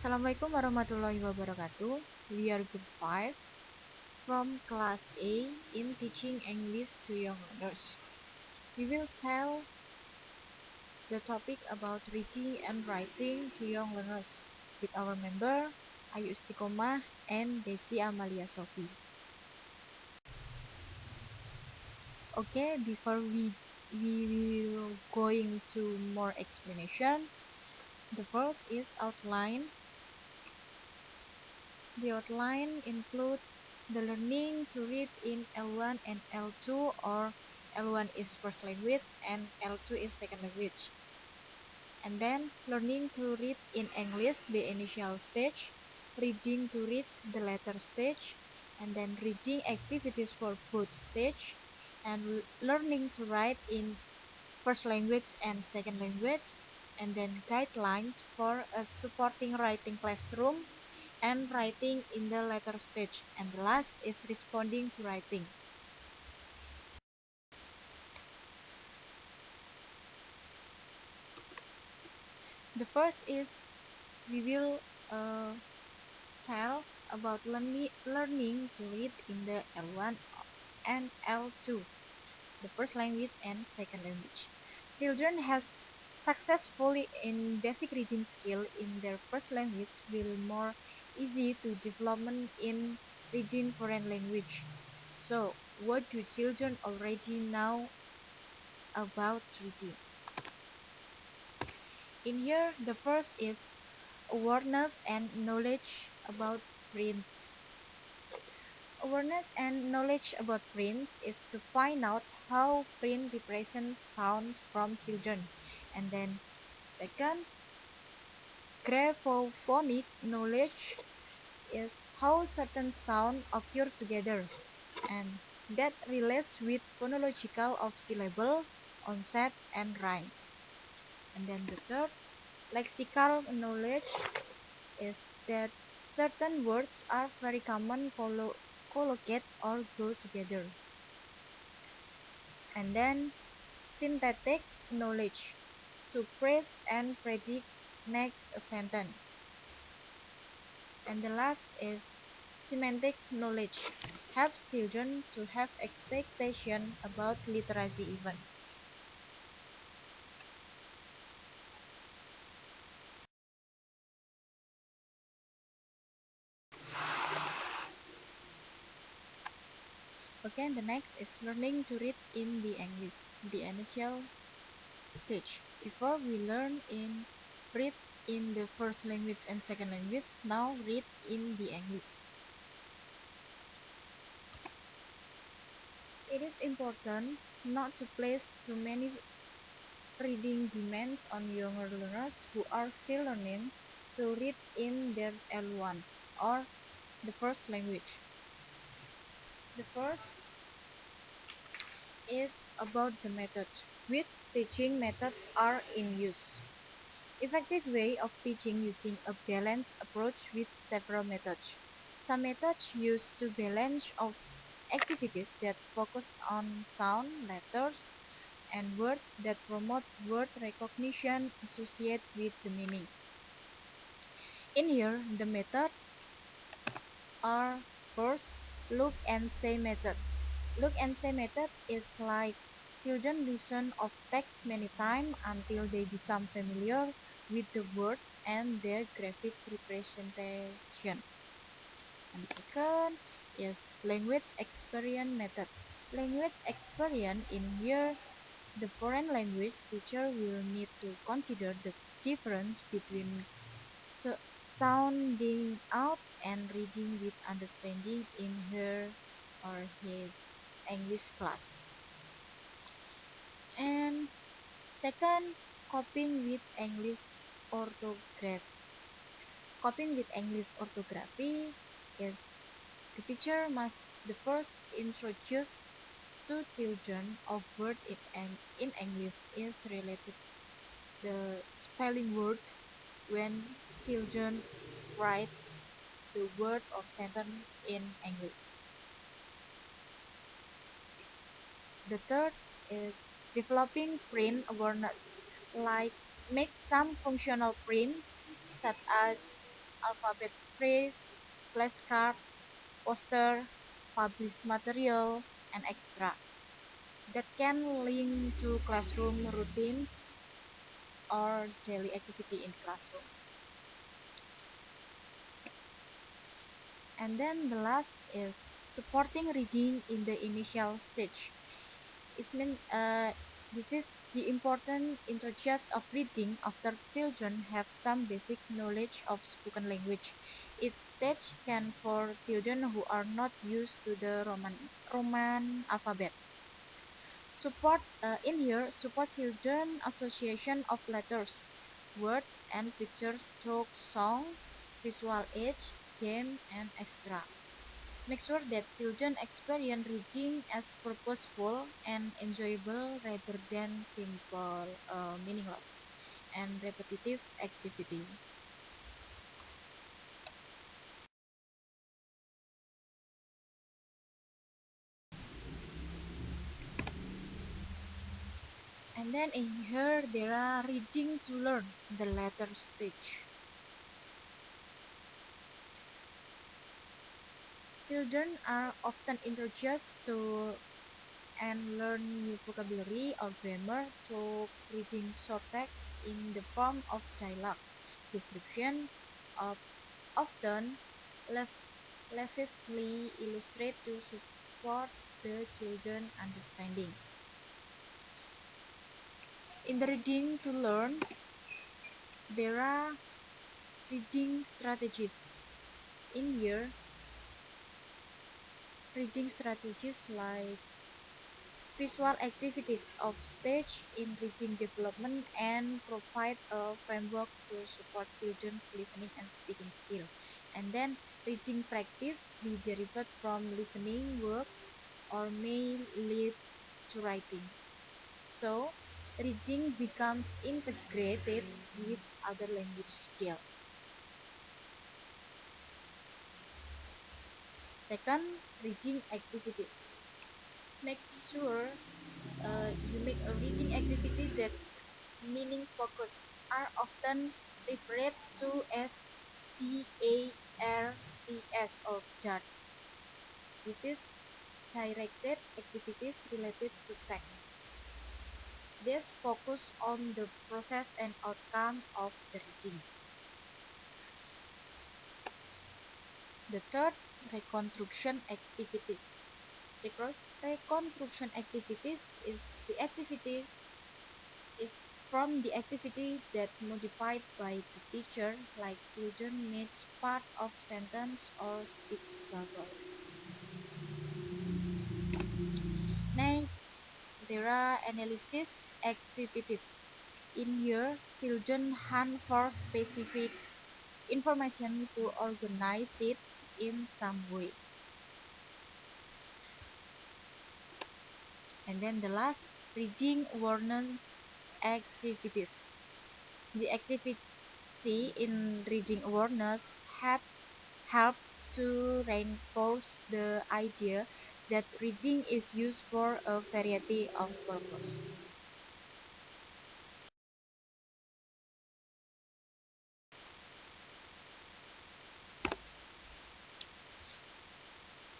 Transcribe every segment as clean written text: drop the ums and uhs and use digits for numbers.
Assalamualaikum warahmatullahi wabarakatuh. We are group 5 from class A in teaching English to young learners. We will tell the topic about reading and writing to young learners with our member Ayu Istiqomah and Desi Amalia Sofi. Okay, before we will going to more explanation, the first is outline. The outline includes the learning to read in L1 and L2, or L1 is first language and L2 is second language. And then learning to read in English, the initial stage, reading to read, the later stage, and then reading activities for both stage, and learning to write in first language and second language, and then guidelines for a supporting writing classroom and writing in the later stage, and the last is responding to writing. The first is we will tell about learning to read in the L1 and L2, the first language and second language. Children have successfully in basic reading skill in their first language will more easy to development in reading foreign language. So, what do children already know about reading? In here, the first is awareness and knowledge about print. Awareness and knowledge about print is to find out how print represents sounds from children. And then second, graphophonic knowledge is how certain sounds occur together, and that relates with phonological of syllable, onset, and rhymes. And then the third, lexical knowledge is that certain words are very common collocate or go together. And then syntactic knowledge to phrase and predict next sentence. And the last is semantic knowledge helps children to have expectation about literacy event. Okay, and the next is learning to read in the English, the initial stage. Before we learn in read in the first language and second language, now read in the English. It is important not to place too many reading demands on younger learners who are still learning to read in their L1 or the first language. The first is about the method. Which teaching methods are in use? Effective way of teaching using a balanced approach with several methods. Some methods use to balance of activities that focus on sound, letters, and words that promote word recognition associated with the meaning. In here, the methods are first, look and say method. Look and say method is like children listen of text many times until they become familiar with the words and their graphic representation. And the second is language experience method. Language experience in here, the foreign language teacher will need to consider the difference between sounding out and reading with understanding in her or his English class. And second, coping with English orthography. Coping with English orthography is the teacher must the first introduce to children of word in English is related the spelling word when children write the word or sentence in English. The third is developing print awareness, like make some functional print such as alphabet phrase, flashcard, poster, published material, and extra that can link to classroom routines or daily activity in classroom. And then the last is supporting reading in the initial stage. It means this is the important introduction of reading after children have some basic knowledge of spoken language. It stage can for children who are not used to the Roman alphabet. Support in here support children association of letters, words and pictures, jokes, song, visual aids, game and extra. Make sure that children experience reading as purposeful and enjoyable rather than simple, meaningless, and repetitive activity. And then in here there are reading to learn, the latter stage. Children are often introduced to and learn new vocabulary or grammar through reading short text in the form of dialogue. Description of often laughably illustrate to support the children understanding. In the reading to learn, there are reading strategies. In here, reading strategies like visual activities of stage in reading development and provide a framework to support children's listening and speaking skills. And then reading practice be derived from listening work or may lead to writing. So, reading becomes integrated with other language skills. Second, reading activities. Make sure you make a reading activity that meaning focus are often referred to as DARTS or JART. This is directed activities related to text. This focus on the process and outcome of the reading. The third, reconstruction activities. Reconstruction activities is the activity is from the activity that modified by the teacher, like children needs part of sentence or speech bubble. Next, there are analysis activities. In here, children hunt for specific information to organize it in some way. And then the last, reading awareness activities. The activity in reading awareness have help to reinforce the idea that reading is used for a variety of purposes.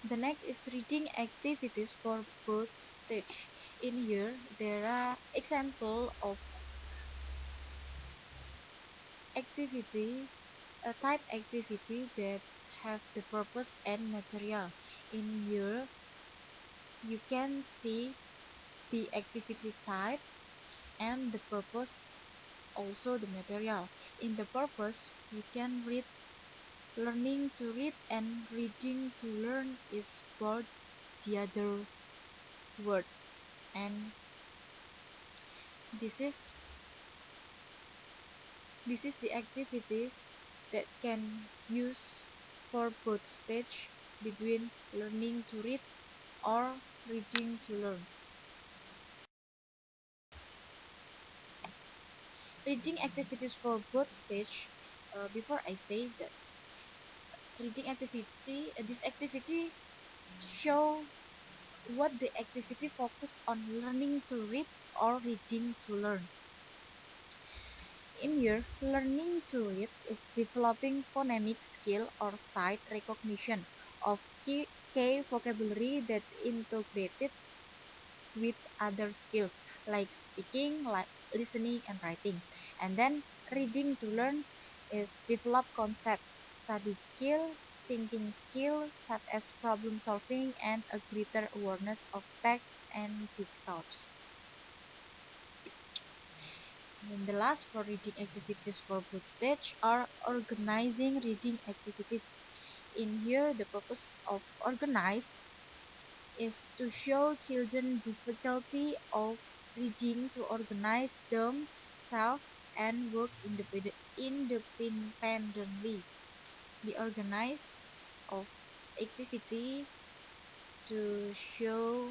The next is reading activities for both stage. In here, there are examples of activity, a type activity that have the purpose and material. In here, you can see the activity type and the purpose, also the material. In the purpose, you can read. Learning to read and reading to learn is both the other word, and this is the activities that can use for both stage between learning to read or reading to learn. Reading activities for both stage. Before I say that reading activity, this activity show what the activity focus on learning to read or reading to learn. In here, learning to read is developing phonemic skill or sight recognition of key vocabulary that integrated with other skills like speaking, like listening, and writing. And then reading to learn is develop concepts, study skill, thinking skill such as problem solving, and a greater awareness of text and dictates. And the last for reading activities for both stage are organizing reading activities. In here, the purpose of organize is to show children difficulty of reading to organize themselves and work independently. The organize of activity to show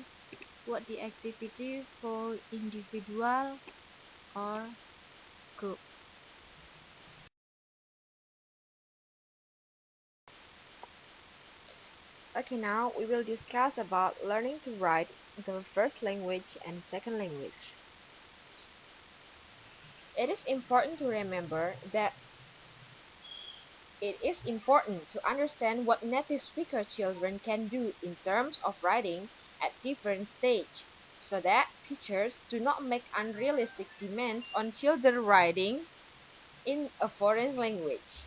what the activity for individual or group. Okay, now we will discuss about learning to write the first language and second language. It is important to remember that it is important to understand what native speaker children can do in terms of writing at different stages, so that teachers do not make unrealistic demands on children writing in a foreign language.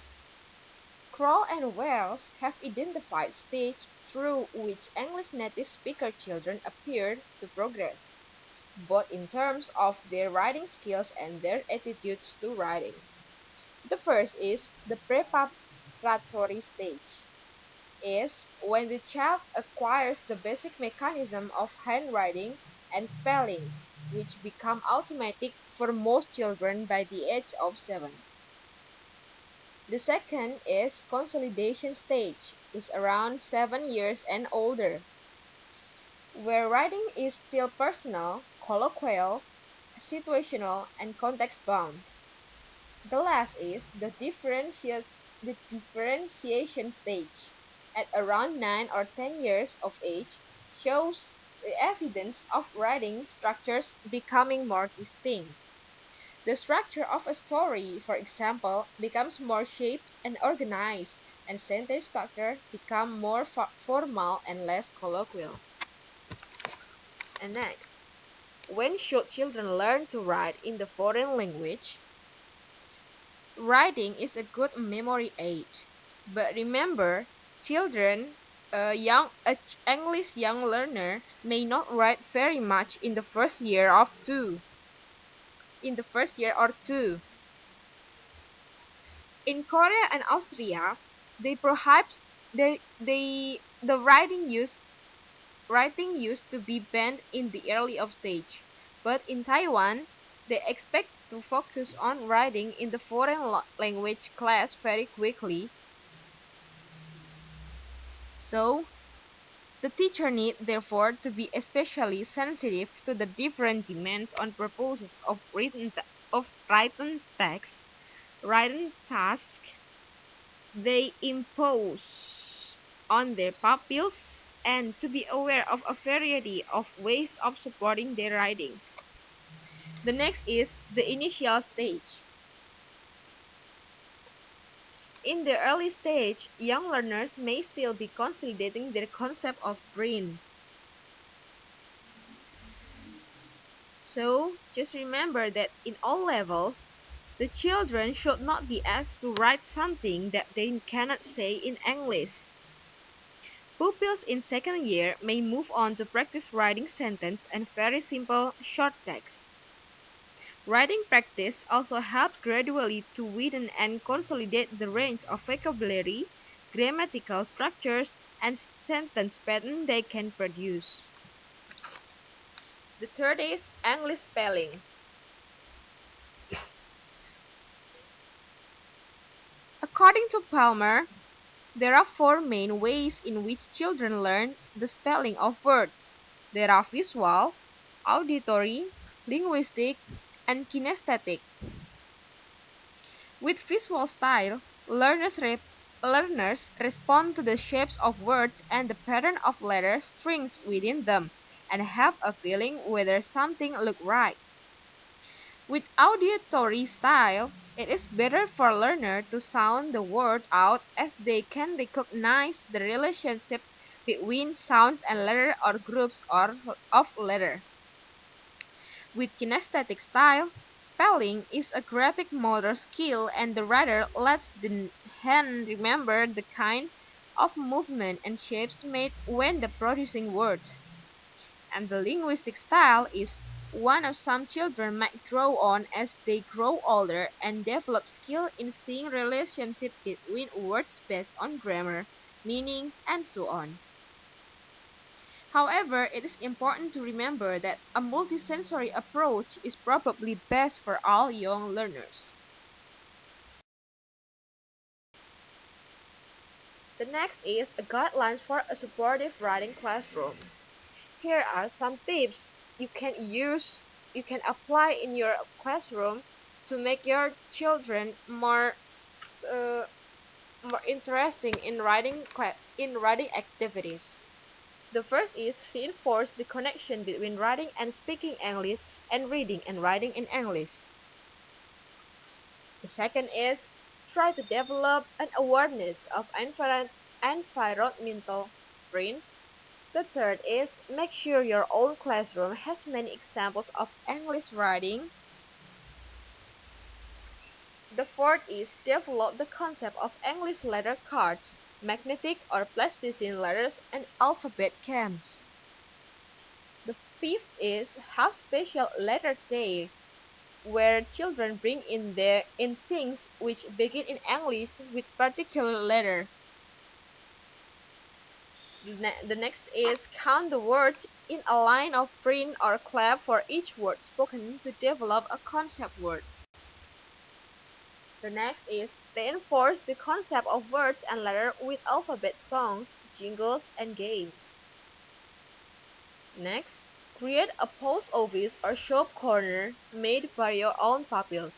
Kroll and Wells have identified stages through which English native speaker children appear to progress, both in terms of their writing skills and their attitudes to writing. The first is the preparatory stage, is when the child acquires the basic mechanism of handwriting and spelling, which become automatic for most children by the age of 7. The second is consolidation stage, is around 7 years and older, where writing is still personal, colloquial, situational, and context-bound. The last is the differentiation stage, at around 9 or 10 years of age, shows the evidence of writing structures becoming more distinct. The structure of a story, for example, becomes more shaped and organized, and sentence structure become more formal and less colloquial. And next, when should children learn to write in the foreign language? Writing is a good memory aid, but remember, children, a English young learner may not write very much in the first year or two. In Korea and Austria, they prohibit the writing used to be banned in the early of stage, but in Taiwan, they expect to focus on writing in the foreign language class very quickly. So, the teacher need therefore to be especially sensitive to the different demands on purposes of written text, written tasks they impose on their pupils, and to be aware of a variety of ways of supporting their writing. The next is the initial stage. In the early stage, young learners may still be consolidating their concept of brain. So, just remember that in all levels, the children should not be asked to write something that they cannot say in English. Pupils in second year may move on to practice writing sentence and very simple short text. Writing practice also helps gradually to widen and consolidate the range of vocabulary, grammatical structures, and sentence patterns they can produce. The third is English spelling. According to Palmer, there are four main ways in which children learn the spelling of words. There are visual, auditory, linguistic, and kinesthetic. With visual style, learners respond to the shapes of words and the pattern of letter strings within them, and have a feeling whether something looks right. With auditory style, It is better for learners to sound the word out as they can recognize the relationship between sounds and letters or groups of letters. With kinesthetic style, spelling is a graphic motor skill and the writer lets the hand remember the kind of movement and shapes made when the producing words. And the linguistic style is one of some children might draw on as they grow older and develop skill in seeing relationships between words based on grammar, meaning, and so on. However, it is important to remember that a multisensory approach is probably best for all young learners. The next is a guidelines for a supportive writing classroom. Here are some tips you can apply in your classroom to make your children uh, more interesting in writing activities. The first is reinforce the connection between writing and speaking English and reading and writing in English. The second is try to develop an awareness of environmental print. The third is make sure your own classroom has many examples of English writing. The fourth is develop the concept of English letter cards, magnetic or plasticine letters, and alphabet camps. The fifth is have special letter day where children bring in things which begin in English with particular letter. The next is count the words in a line of print or clap for each word spoken to develop a concept word. The next is reinforce the concept of words and letters with alphabet songs, jingles, and games. Next, create a post office or shop corner made by your own pupils.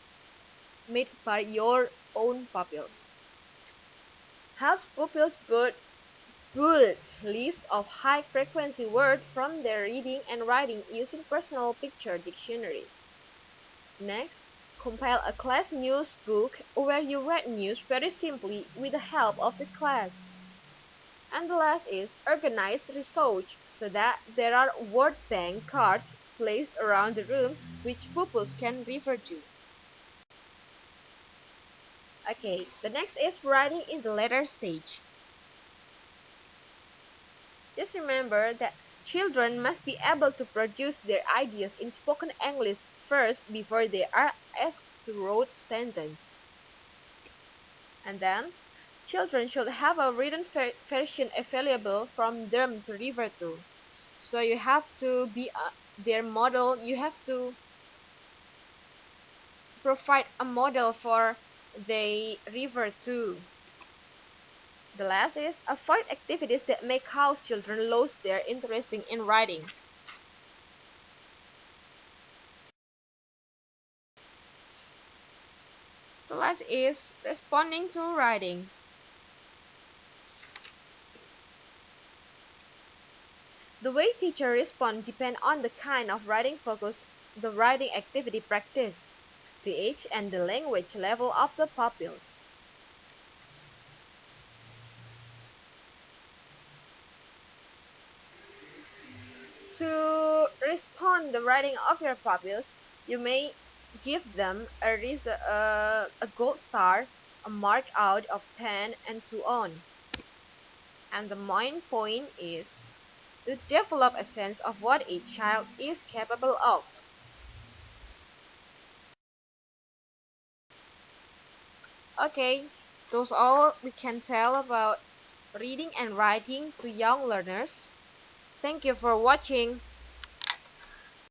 Have pupils bullet lists of high-frequency words from their reading and writing using personal picture dictionaries. Next, compile a class news book where you read news very simply with the help of the class. And the last is organize research so that there are word bank cards placed around the room which pupils can refer to. Okay, the next is writing in the letter stage. Just remember that children must be able to produce their ideas in spoken English first before they are asked to write sentences. And then, children should have a written version available from them to refer to. So you have to be their model. You have to provide a model for they refer to. The last is avoid activities that may cause children lose their interest in writing. The last is responding to writing. The way teachers respond depends on the kind of writing focus the writing activity practice, the age and the language level of the pupils. To respond the writing of your pupils, you may give them a gold star, a mark out of 10, and so on. And the main point is to develop a sense of what a child is capable of. Okay, those all we can tell about reading and writing to young learners. Thank you for watching.